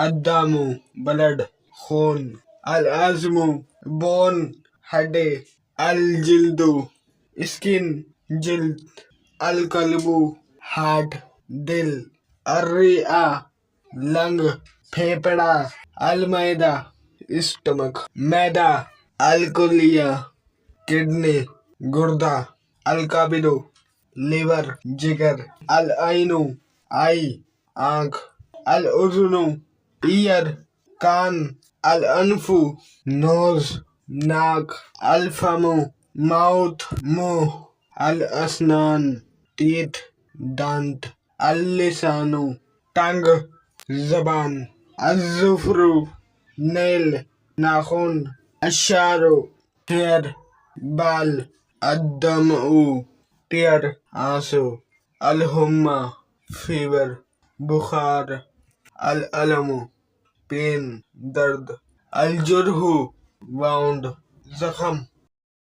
الدم blood خون، العظم bone ہڈے، الجلد skin جلد، القلب ہارٹ دل، الرئہ لنگ پھیپڑا، المعدہ اسٹمک معدہ، الکلیہ کڈنی گردہ، الکبد لیور جگر، العین آئی آنکھ، الاذن ایئر کان، الانف نوز ناک، الفم ماؤتھ منہ، الاسنان ٹیتھ دانت، اللسان ٹنگ زبان، الظفر نیل ناخن، الشعر ہیئر بال، الدمع ٹیئر آنسو، الحمى فیور بخار، الالم پین درد، الجرح واؤنڈ زخم،